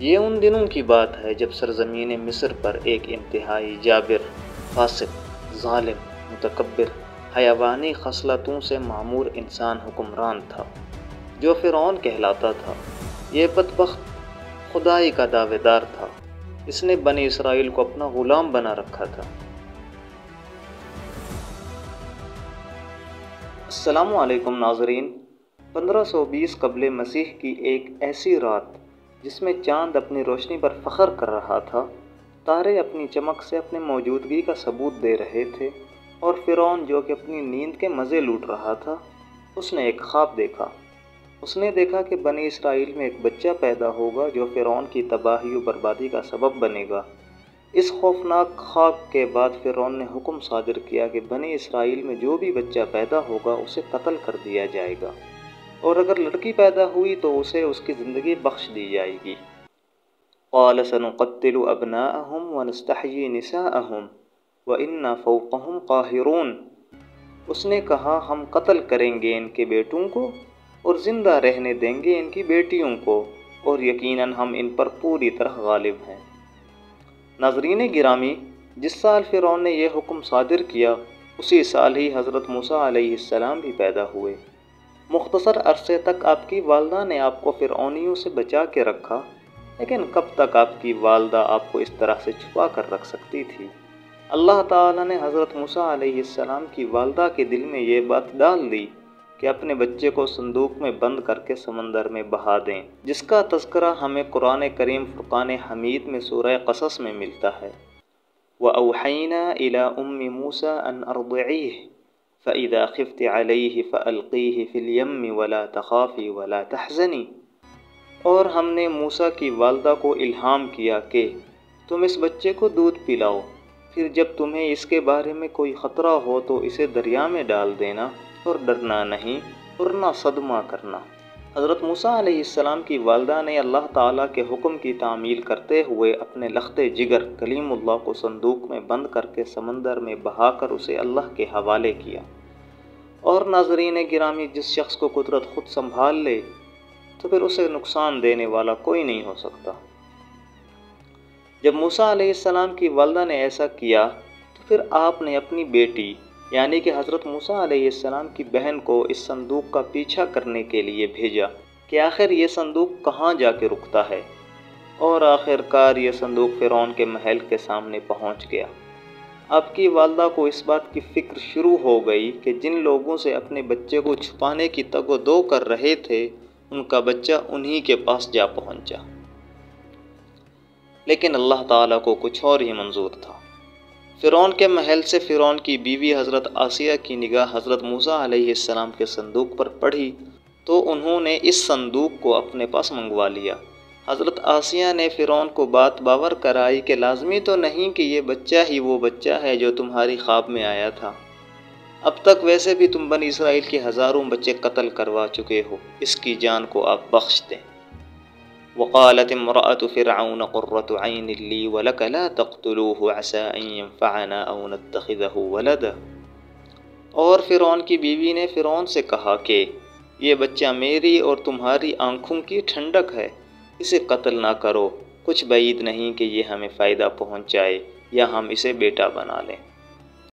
یہ ان دنوں کی بات ہے جب سرزمین مصر پر ایک انتہائی جابر، فاسق، ظالم، متکبر، حیوانی خصلتوں سے معمور انسان حکمران تھا جو فرعون کہلاتا تھا۔ یہ بدبخت خدائی کا دعوے دار تھا۔ اس نے بنی اسرائیل کو اپنا غلام بنا رکھا تھا۔ السلام علیکم ناظرین۔ 1520 قبل مسیح کی ایک ایسی رات جس میں چاند اپنی روشنی پر فخر کر رہا تھا، تارے اپنی چمک سے اپنے موجودگی کا ثبوت دے رہے تھے، اور فرعون جو کہ اپنی نیند کے مزے لوٹ رہا تھا، اس نے ایک خواب دیکھا۔ اس نے دیکھا کہ بنی اسرائیل میں ایک بچہ پیدا ہوگا جو فرعون کی تباہی و بربادی کا سبب بنے گا۔ اس خوفناک خواب کے بعد فرعون نے حکم صادر کیا کہ بنی اسرائیل میں جو بھی بچہ پیدا ہوگا اسے قتل کر دیا جائے گا، اور اگر لڑکی پیدا ہوئی تو اسے اس کی زندگی بخش دی جائے گی۔ قال سنقتل ابناءهم ونستحيي نساءهم وإنا فوقهم قاهرون۔ اس نے کہا ہم قتل کریں گے ان کے بیٹوں کو اور زندہ رہنے دیں گے ان کی بیٹیوں کو، اور یقیناً ہم ان پر پوری طرح غالب ہیں۔ ناظرین گرامی، جس سال فرعون نے یہ حکم صادر کیا اسی سال ہی حضرت موسیٰ علیہ السلام بھی پیدا ہوئے۔ مختصر عرصے تک آپ کی والدہ نے آپ کو فرعونیوں سے بچا کے رکھا، لیکن کب تک آپ کی والدہ آپ کو اس طرح سے چھپا کر رکھ سکتی تھی؟ اللہ تعالیٰ نے حضرت موسیٰ علیہ السلام کی والدہ کے دل میں یہ بات ڈال دی کہ اپنے بچے کو صندوق میں بند کر کے سمندر میں بہا دیں، جس کا تذکرہ ہمیں قرآن کریم فرقان حمید میں سورہ قصص میں ملتا ہے۔ وَأَوْحَيْنَا إِلَىٰ أُمِّ مُوسَىٰ أَنْ أَرْضِعِيهِ فَإِذَا خِفْتِ عَلَيْهِ فَأَلْقِيهِ فِي الْيَمِّ وَلَا تَخَافِي وَلَا تَحْزَنِي۔ اور ہم نے موسیٰ کی والدہ کو الہام کیا کہ تم اس بچے کو دودھ پلاؤ، پھر جب تمہیں اس کے بارے میں کوئی خطرہ ہو تو اسے دریا میں ڈال دینا، اور ڈرنا نہیں اور نہ صدمہ کرنا۔ حضرت موسیٰ علیہ السلام کی والدہ نے اللہ تعالیٰ کے حکم کی تعمیل کرتے ہوئے اپنے لخت جگر کلیم اللہ کو صندوق میں بند کر کے سمندر میں بہا کر اسے اللہ کے حوالے کیا۔ اور ناظرین گرامی، جس شخص کو قدرت خود سنبھال لے تو پھر اسے نقصان دینے والا کوئی نہیں ہو سکتا۔ جب موسیٰ علیہ السلام کی والدہ نے ایسا کیا تو پھر آپ نے اپنی بیٹی یعنی کہ حضرت موسیٰ علیہ السلام کی بہن کو اس صندوق کا پیچھا کرنے کے لیے بھیجا کہ آخر یہ صندوق کہاں جا کے رکتا ہے، اور آخر کار یہ صندوق فرعون کے محل کے سامنے پہنچ گیا۔ آپ کی والدہ کو اس بات کی فکر شروع ہو گئی کہ جن لوگوں سے اپنے بچے کو چھپانے کی تگ و دو کر رہے تھے ان کا بچہ انہی کے پاس جا پہنچا، لیکن اللہ تعالیٰ کو کچھ اور ہی منظور تھا۔ فرعون کے محل سے فرعون کی بیوی حضرت آسیہ کی نگاہ حضرت موسیٰ علیہ السلام کے صندوق پر پڑھی تو انہوں نے اس صندوق کو اپنے پاس منگوا لیا۔ حضرت آسیہ نے فرعون کو بات باور کرائی کہ لازمی تو نہیں کہ یہ بچہ ہی وہ بچہ ہے جو تمہاری خواب میں آیا تھا، اب تک ویسے بھی تم بنی اسرائیل کے ہزاروں بچے قتل کروا چکے ہو، اس کی جان کو آپ بخش دیں۔ وقالت امرأة فرعون قرة عين لي ولك لا تقتلوه عسى أن ينفعنا أو نتخذه ولدا۔ اور فرعون کی بیوی نے فرعون سے کہا کہ یہ بچہ میری اور تمہاری آنکھوں کی ٹھنڈک ہے، اسے قتل نہ کرو، کچھ بعید نہیں کہ یہ ہمیں فائدہ پہنچائے یا ہم اسے بیٹا بنا لیں۔